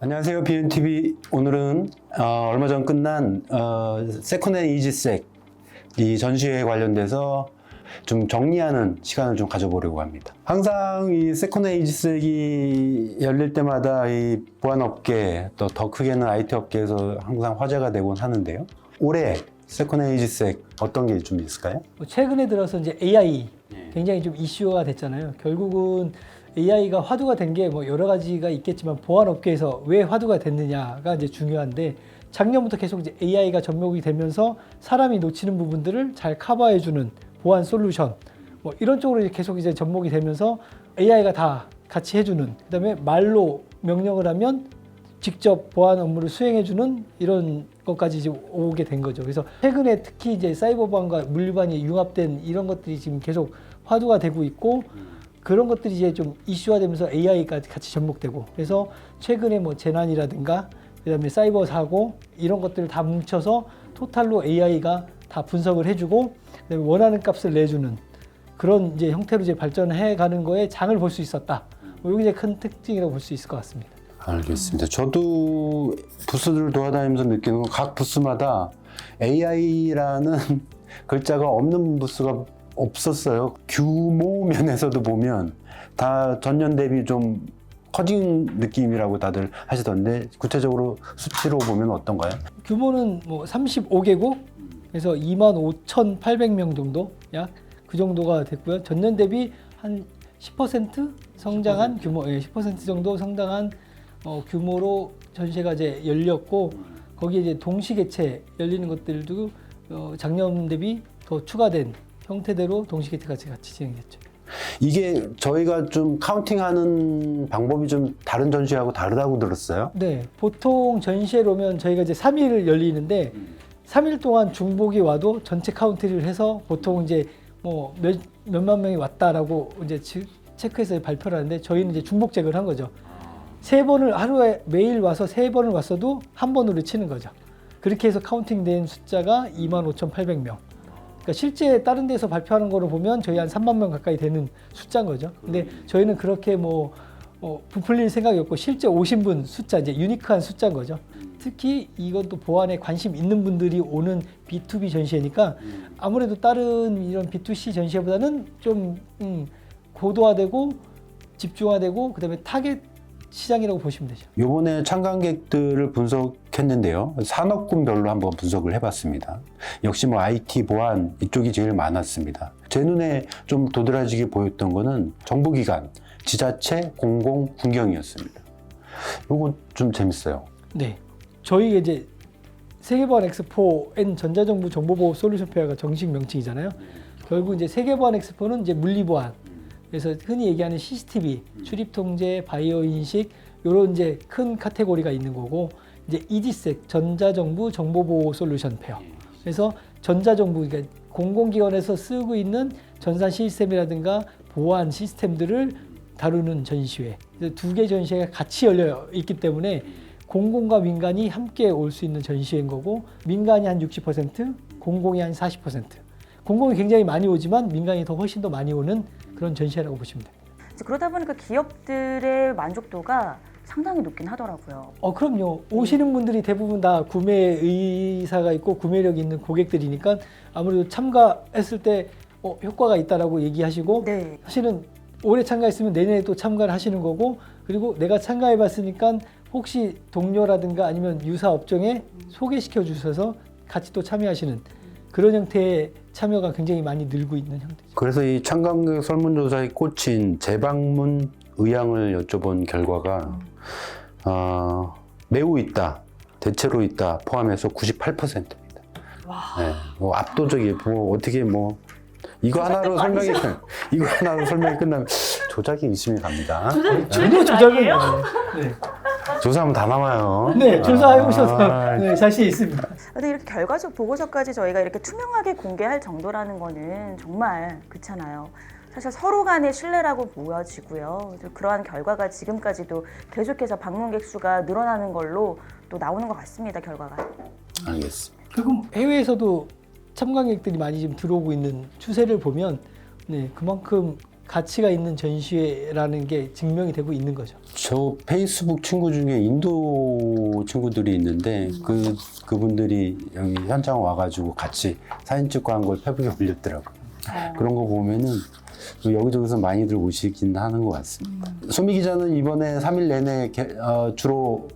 안녕하세요. BNTV. 오늘은 얼마 전 끝난 세컨핸드 이지색 이 전시회에 관련돼서 좀 정리하는 시간을 좀 가져보려고 합니다. 항상 이 세컨핸드 이지색이 열릴 때마다 이 보안업계 또 더 크게는 IT 업계에서 항상 화제가 되곤 하는데요. 올해 세컨핸드 이지색 어떤 게 좀 있을까요? 최근에 들어서 이제 AI 굉장히 좀 이슈가 됐잖아요. 결국은 AI가 화두가 된 게 뭐 여러 가지가 있겠지만 보안 업계에서 왜 화두가 됐느냐가 이제 중요한데, 작년부터 계속 이제 AI가 접목이 되면서 사람이 놓치는 부분들을 잘 커버해주는 보안 솔루션 뭐 이런 쪽으로 이제 계속 이제 접목이 되면서 AI가 다 같이 해주는, 그다음에 말로 명령을 하면 직접 보안 업무를 수행해주는 이런 것까지 이제 오게 된 거죠. 그래서 최근에 특히 이제 사이버 보안과 물리보안이 융합된 이런 것들이 지금 계속 화두가 되고 있고, 그런 것들이 이제 좀 이슈화되면서 AI가 같이 접목되고, 그래서 최근에 뭐 재난이라든가 그다음에 사이버 사고 이런 것들을 다 뭉쳐서 토탈로 AI가 다 분석을 해주고 그다음에 원하는 값을 내주는 그런 이제 형태로 이제 발전해 가는 거에 장을 볼 수 있었다. 뭐 이게 이제 큰 특징이라고 볼 수 있을 것 같습니다. 알겠습니다. 저도 부스들을 돌아다니면서 느끼는 건 각 부스마다 AI라는 글자가 없는 부스가 없었어요. 규모 면에서도 보면 다 전년 대비 좀 커진 느낌이라고 다들 하시던데, 구체적으로 수치로 보면 어떤가요? 규모는 뭐 35개국, 그래서 25,800명 정도, 약 그 정도가 됐고요. 전년 대비 한 10% 성장한 10%? 규모, 10% 정도 성장한 규모로 전시회가 이제 열렸고, 거기에 이제 동시 개최 열리는 것들도 작년 대비 더 추가된 형태대로 동시 개최가 같이 진행됐죠. 이게 저희가 좀 카운팅하는 방법이 좀 다른 전시하고 다르다고 들었어요. 네, 보통 전시회로 오면 저희가 이제 3일 열리는데 3일 동안 중복이 와도 전체 카운트를 해서 보통 이제 뭐 몇만 명이 왔다라고 이제 체크해서 발표를 하는데, 저희는 이제 중복 체크를 한 거죠. 3번을 하루에 매일 와서 3번을 왔어도 한 번으로 치는 거죠. 그렇게 해서 카운팅된 숫자가 25,800명. 그러니까 실제 다른 데서 발표하는 거로 보면 저희 한 3만 명 가까이 되는 숫자인 거죠. 근데 저희는 그렇게 부풀릴 생각이 없고 실제 오신 분 숫자, 이제 유니크한 숫자인 거죠. 특히 이것도 보안에 관심 있는 분들이 오는 B2B 전시회니까 아무래도 다른 이런 B2C 전시회보다는 좀 고도화되고 집중화되고 그다음에 타겟 시장이라고 보시면 되죠. 이번에 참관객들을 분석했는데요. 산업군별로 한번 분석을 해봤습니다. 역시 뭐 IT, 보안 이쪽이 제일 많았습니다. 제 눈에 좀 도드라지게 보였던 거는 정부기관, 지자체, 공공, 군경이었습니다. 이거 좀 재밌어요. 네, 저희 이제 세계보안 엑스포 N 전자정부 정보보호 솔루션 페어가 정식 명칭이잖아요. 결국 이제 세계보안 엑스포는 이제 물리보안, 그래서 흔히 얘기하는 CCTV, 출입통제, 바이오 인식 이런 이제 큰 카테고리가 있는 거고, 이제 이지색 전자정부 정보보호 솔루션 페어. 그래서 전자정부, 그러니까 공공기관에서 쓰고 있는 전산 시스템이라든가 보안 시스템들을 다루는 전시회. 두 개 전시회가 같이 열려 있기 때문에 공공과 민간이 함께 올 수 있는 전시회인 거고, 민간이 한 60%, 공공이 한 40%. 공공이 굉장히 많이 오지만 민간이 더 훨씬 더 많이 오는 그런 전시회라고 보시면 됩니다. 그러다 보니까 기업들의 만족도가 상당히 높긴 하더라고요. 그럼요. 오시는 분들이 대부분 다 구매 의사가 있고 구매력이 있는 고객들이니까 아무래도 참가했을 때 효과가 있다라고 얘기하시고, 네. 사실은 올해 참가했으면 내년에 또 참가를 하시는 거고, 그리고 내가 참가해봤으니까 혹시 동료라든가 아니면 유사 업종에 소개시켜 주셔서 같이 또 참여하시는 그런 형태의 참여가 굉장히 많이 늘고 있는 형태죠. 그래서 이 참관객 설문조사에 꽂힌 재방문 의향을 여쭤본 결과가 매우 있다, 대체로 있다 포함해서 98%입니다. 와. 네, 뭐 압도적이에요. 뭐 어떻게 뭐 이거 하나로 설명이 끝나면 조작이 의심이 갑니다. 전혀 조작은 아니에요. 네. 조사하면 다 나와요. 네, 조사해 보셔서 네, 자신 있습니다. 근데 이렇게 결과적 보고서까지 저희가 이렇게 투명하게 공개할 정도라는 거는 정말 그렇잖아요. 사실 서로 간의 신뢰라고 보여지고요. 그러한 결과가 지금까지도 계속해서 방문객 수가 늘어나는 걸로 또 나오는 것 같습니다, 결과가. 알겠습니다. 그리고 해외에서도 참관객들이 많이 지금 들어오고 있는 추세를 보면, 네, 그만큼 가치가 있는 전시회라는 게 증명이 되고 있는 거죠. 저 페이스북 친구 중에 인도 친구들이 있는데 그분들이 여기 현장 와가지고 같이 사진 찍고 한 걸 페북에 올렸더라고요. 그런 거 보면은 여기저기서 많이들 오시긴 하는 것 같습니다. 소미 기자는 이번에 3일 내내 주로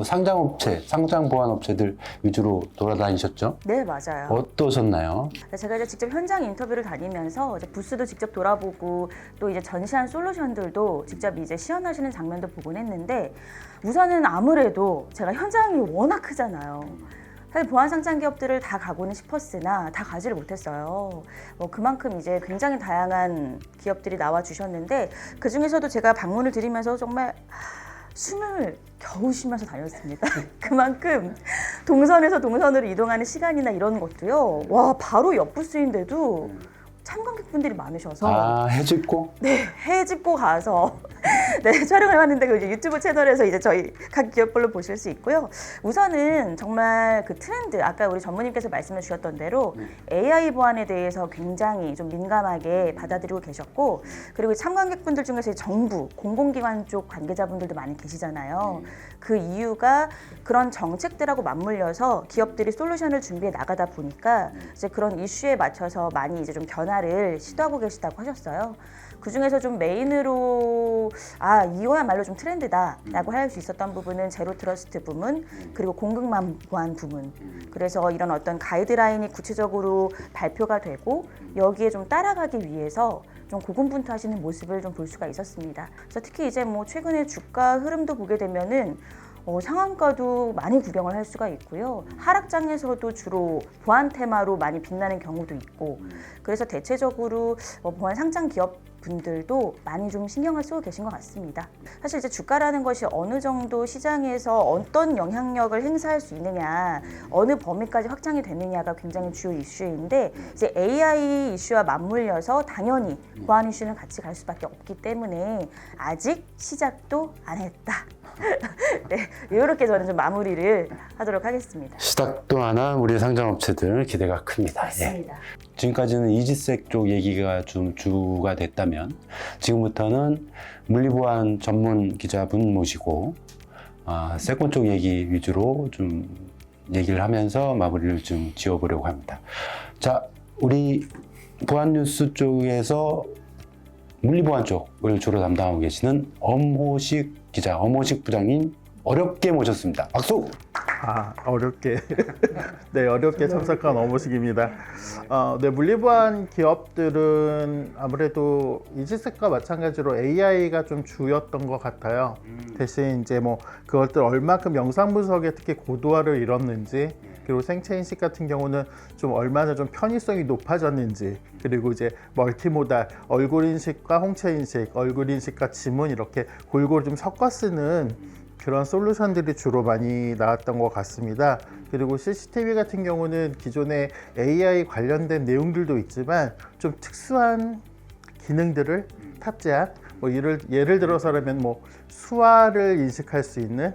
상장 보안 업체들 위주로 돌아다니셨죠? 네, 맞아요. 어떠셨나요? 제가 이제 직접 현장 인터뷰를 다니면서 이제 부스도 직접 돌아보고 또 이제 전시한 솔루션들도 직접 이제 시연하시는 장면도 보곤 했는데 우선은 아무래도 제가 현장이 워낙 크잖아요. 사실 보안 상장 기업들을 다 가고는 싶었으나 다 가지를 못했어요. 그만큼 이제 굉장히 다양한 기업들이 나와 주셨는데 그 중에서도 제가 방문을 드리면서 정말 숨을 겨우 쉬면서 다녔습니다. 그만큼 동선에서 동선으로 이동하는 시간이나 이런 것도요. 와, 바로 옆 부스인데도 참관객분들이 많으셔서 해집고? 네, 해집고 가서 네, 촬영을 해봤는데 그 이제 유튜브 채널에서 이제 저희 각 기업별로 보실 수 있고요. 우선은 정말 그 트렌드, 아까 우리 전무님께서 말씀해 주셨던 대로 AI 보안에 대해서 굉장히 좀 민감하게 받아들이고 계셨고, 그리고 참관객분들 중에서 정부, 공공기관 쪽 관계자분들도 많이 계시잖아요. 그 이유가 그런 정책들하고 맞물려서 기업들이 솔루션을 준비해 나가다 보니까 이제 그런 이슈에 맞춰서 많이 이제 좀 변화를 시도하고 계시다고 하셨어요. 그 중에서 좀 메인으로 이거야말로 좀 트렌드다라고 할 수 있었던 부분은 제로 트러스트 부문, 그리고 공급망 보안 부문. 그래서 이런 어떤 가이드라인이 구체적으로 발표가 되고 여기에 좀 따라가기 위해서 좀 고군분투하시는 모습을 좀 볼 수가 있었습니다. 그래서 특히 이제 뭐 최근에 주가 흐름도 보게 되면은 상한가도 많이 구경을 할 수가 있고요. 하락장에서도 주로 보안 테마로 많이 빛나는 경우도 있고, 그래서 대체적으로 보안 상장 기업 분들도 많이 좀 신경을 쓰고 계신 것 같습니다. 사실 이제 주가라는 것이 어느 정도 시장에서 어떤 영향력을 행사할 수 있느냐, 어느 범위까지 확장이 되느냐가 굉장히 주요 이슈인데, 이제 AI 이슈와 맞물려서 당연히 보안 이슈는 같이 갈 수밖에 없기 때문에 아직 시작도 안 했다. 네, 이렇게 저는 좀 마무리를 하도록 하겠습니다. 시작도 안 한 우리 상장업체들 기대가 큽니다. 맞습니다. 지금까지는 이지색 쪽 얘기가 좀 주가 됐다면 지금부터는 물리보안 전문 기자분 모시고 세권 쪽 얘기 위주로 좀 얘기를 하면서 마무리를 좀 지어보려고 합니다. 자, 우리 보안뉴스 쪽에서 물리보안 쪽을 주로 담당하고 계시는 엄호식 기자, 엄호식 부장님 어렵게 모셨습니다. 박수! 어렵게. 네, 어렵게 참석한 엄호식입니다. 네, 물리보안 기업들은 아무래도 이지색과 마찬가지로 AI가 좀 주였던 것 같아요. 대신 이제 뭐 그것들 얼마큼 영상 분석에 특히 고도화를 이뤘는지, 그리고 생체 인식 같은 경우는 좀 얼마나 좀 편의성이 높아졌는지, 그리고 이제 멀티모달, 얼굴 인식과 홍채 인식, 얼굴 인식과 지문 이렇게 골고루 좀 섞어 쓰는 그런 솔루션들이 주로 많이 나왔던 것 같습니다. 그리고 CCTV 같은 경우는 기존에 AI 관련된 내용들도 있지만 좀 특수한 기능들을 탑재한, 뭐 예를 들어서라면 뭐 수화를 인식할 수 있는,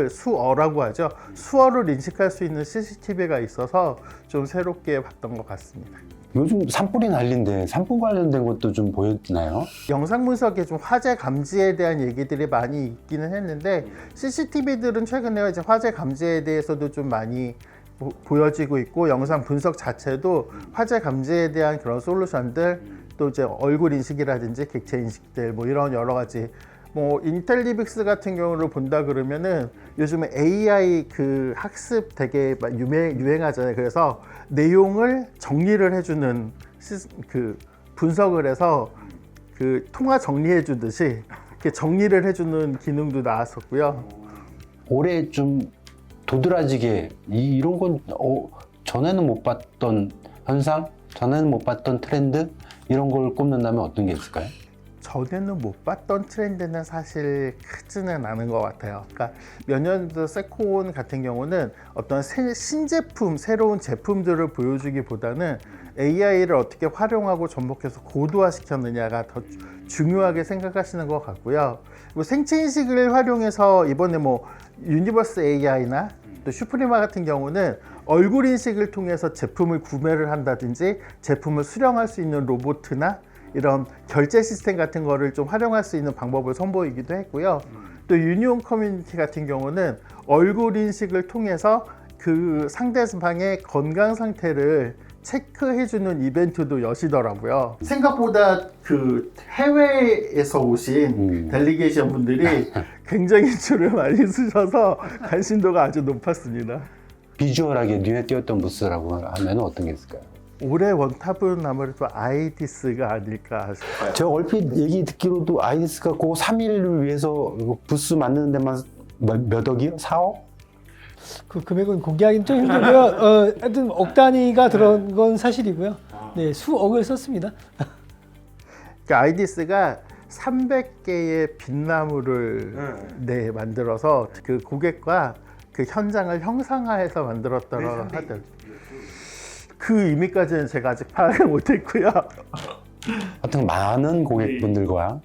수어라고 하죠. 수어를 인식할 수 있는 CCTV가 있어서 좀 새롭게 봤던 것 같습니다. 요즘 산불이 난리인데 산불 관련된 것도 좀 보였나요? 영상 분석에 좀 화재 감지에 대한 얘기들이 많이 있기는 했는데, CCTV들은 최근에 이제 화재 감지에 대해서도 좀 많이 보여지고 있고, 영상 분석 자체도 화재 감지에 대한 그런 솔루션들, 또 이제 얼굴 인식이라든지 객체 인식들, 뭐 이런 여러 가지, 뭐 인텔리빅스 같은 경우를 본다 그러면은 요즘에 AI 그 학습 되게 유행하잖아요. 그래서 내용을 정리를 해주는 그 분석을 해서 그 통화 정리해 주듯이 이렇게 정리를 해주는 기능도 나왔었고요. 올해 좀 도드라지게 이런 건 전에는 못 봤던 현상, 전에는 못 봤던 트렌드 이런 걸 꼽는다면 어떤 게 있을까요? 전에는 못 봤던 트렌드는 사실 크지는 않은 것 같아요. 그러니까 몇 년 전 세콘 같은 경우는 어떤 신제품, 새로운 제품들을 보여주기보다는 AI를 어떻게 활용하고 접목해서 고도화시켰느냐가 더 중요하게 생각하시는 것 같고요. 그리고 생체인식을 활용해서 이번에 뭐 유니버스 AI나 또 슈프리마 같은 경우는 얼굴 인식을 통해서 제품을 구매를 한다든지 제품을 수령할 수 있는 로봇이나 이런 결제 시스템 같은 거를 좀 활용할 수 있는 방법을 선보이기도 했고요. 또 유니온 커뮤니티 같은 경우는 얼굴 인식을 통해서 그 상대방의 건강 상태를 체크해주는 이벤트도 여시더라고요. 생각보다 그 해외에서 오신 델리게이션 분들이 굉장히 줄을 많이 쓰셔서 관심도가 아주 높았습니다. 비주얼하게 눈에 띄었던 부스라고 하면 어떤 게 있을까요? 올해 원탑은 아무래도 아이디스가 아닐까 싶어요. 제가 얼핏 얘기 듣기로도 아이디스가 그 3일을 위해서 부스 만드는 데만 몇 억이요? 4억? 그 금액은 공개하기는 좀 힘들고요. 하여튼 억 단위가 들어간 건 사실이고요. 네, 수억을 썼습니다. 그 아이디스가 300개의 빗나무를 만들어서 그 고객과 그 현장을 형상화해서 만들었다고 하더라고요. 그 의미까지는 제가 아직 파악을 못했고요. 하여튼 많은 고객분들과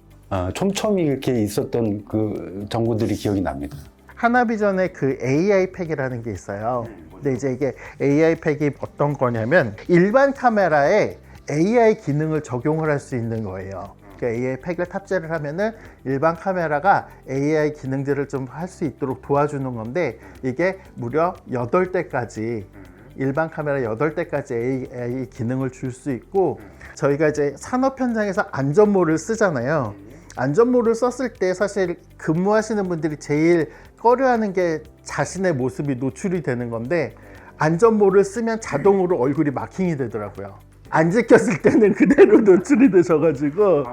촘촘히 이렇게 있었던 그 정보들이 기억이 납니다. 하나비전에 그 AI 팩이라는 게 있어요. 근데 이제 이게 AI 팩이 어떤 거냐면 일반 카메라에 AI 기능을 적용을 할 수 있는 거예요. 그러니까 AI 팩을 탑재를 하면은 일반 카메라가 AI 기능들을 좀 할 수 있도록 도와주는 건데 이게 무려 8대까지 일반 카메라 8대까지 AI 기능을 줄 수 있고 저희가 이제 산업 현장에서 안전모를 쓰잖아요. 안전모를 썼을 때 사실 근무하시는 분들이 제일 꺼려하는 게 자신의 모습이 노출이 되는 건데 안전모를 쓰면 자동으로 얼굴이 마킹이 되더라고요. 안 지켰을 때는 그대로 노출이 되셔가지고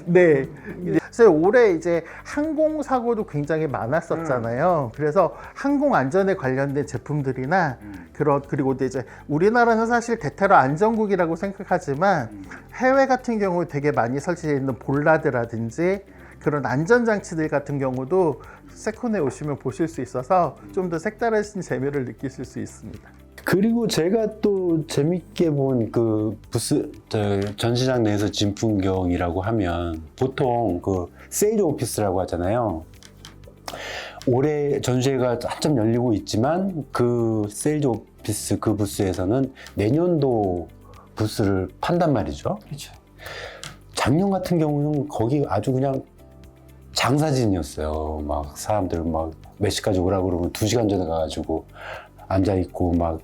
네. 그래서 올해 이제 항공 사고도 굉장히 많았었잖아요. 그래서 항공 안전에 관련된 제품들이나 그리고 이제 우리나라는 사실 대테러 안전국이라고 생각하지만 해외 같은 경우 되게 많이 설치되어 있는 볼라드라든지 그런 안전장치들 같은 경우도 세콘에 오시면 보실 수 있어서 좀 더 색다르신 재미를 느끼실 수 있습니다. 그리고 제가 또 재밌게 본 그 부스 전시장 내에서 진 풍경이라고 하면 보통 그 세일 오피스라고 하잖아요. 올해 전시회가 한참 열리고 있지만 그 세일 오피스 그 부스에서는 내년도 부스를 판단 말이죠. 그렇죠. 작년 같은 경우는 거기 아주 그냥 장사진이었어요. 막 사람들 막 몇 시까지 오라고 그러면 2시간 전에 가가지고 앉아있고 막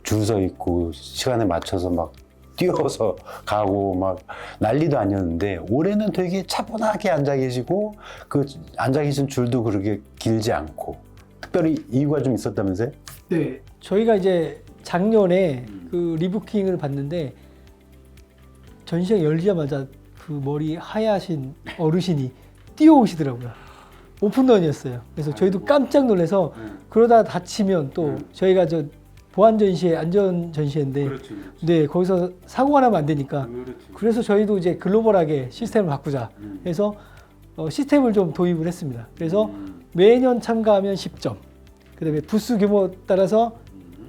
줄 서 있고 시간에 맞춰서 막 뛰어서 가고 막 난리도 아니었는데 올해는 되게 차분하게 앉아 계시고 그 앉아 계신 줄도 그렇게 길지 않고 특별히 이유가 좀 있었다면서요? 네. 저희가 이제 작년에 그 리부킹을 봤는데 전시장 열리자마자 그 머리 하얗신 어르신이 뛰어오시더라고요. 오픈런이었어요. 그래서 저희도 깜짝 놀라서 그러다 다치면 또 저희가 저 보안 전시회, 안전 전시회인데 네, 거기서 사고가 나면 안 되니까 그래서 저희도 이제 글로벌하게 시스템을 바꾸자 해서 시스템을 좀 도입을 했습니다. 그래서 매년 참가하면 10점, 그다음에 부스 규모 따라서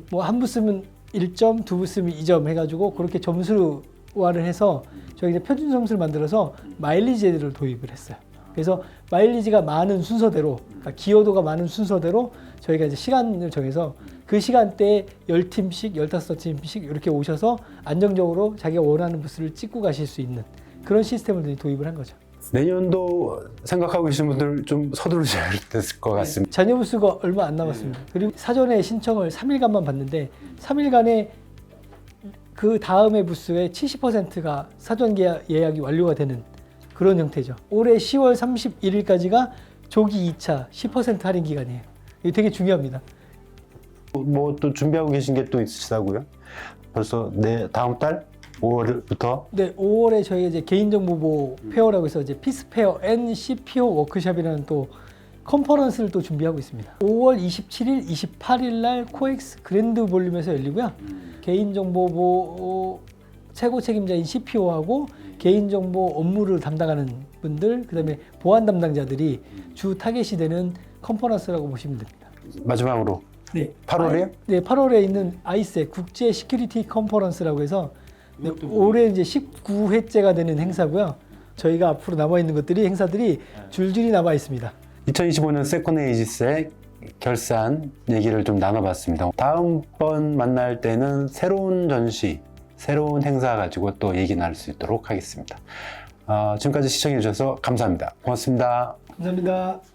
뭐 한 부스면 1점, 두 부스면 2점 해가지고 그렇게 점수화를 해서 저희 이제 표준 점수를 만들어서 마일리지를 도입을 했어요. 그래서 마일리지가 많은 순서대로, 그러니까 기여도가 많은 순서대로 저희가 이제 시간을 정해서 그 시간대에 10팀씩, 15팀씩 이렇게 오셔서 안정적으로 자기가 원하는 부스를 찍고 가실 수 있는 그런 시스템을 도입을 한 거죠. 내년도 생각하고 계신 분들 좀 서두르셔야 될 것 같습니다. 잔여 부스가 얼마 안 남았습니다. 그리고 사전에 신청을 3일간만 받는데 3일간에 그 다음에 부스의 70%가 사전 예약이 완료가 되는 그런 형태죠. 올해 10월 31일까지가 조기 2차 10% 할인 기간이에요. 이게 되게 중요합니다. 뭐 또 준비하고 계신 게 또 있으시다고요? 벌써 다음 달 5월부터? 네, 5월에 저희 이제 개인정보보호 페어라고 해서 이제 피스페어 앤 CPO 워크숍이라는 또 컨퍼런스를 또 준비하고 있습니다. 5월 27일, 28일 날 코엑스 그랜드 볼륨에서 열리고요. 개인정보보호 최고 책임자인 CPO하고 개인정보 업무를 담당하는 분들, 그다음에 보안 담당자들이 주 타겟이 되는 컨퍼런스라고 보시면 됩니다. 마지막으로 네, 8월이요? 네, 8월에 있는 아이색 국제 시큐리티 컨퍼런스라고 해서 네, 올해 이제 19회째가 되는 행사고요. 저희가 앞으로 남아 있는 것들이 행사들이 줄줄이 남아 있습니다. 2025년 세컨에이지스의 결산 얘기를 좀 나눠봤습니다. 다음번 만날 때는 새로운 전시, 새로운 행사 가지고 또 얘기 나눌 수 있도록 하겠습니다. 지금까지 시청해 주셔서 감사합니다. 고맙습니다. 감사합니다.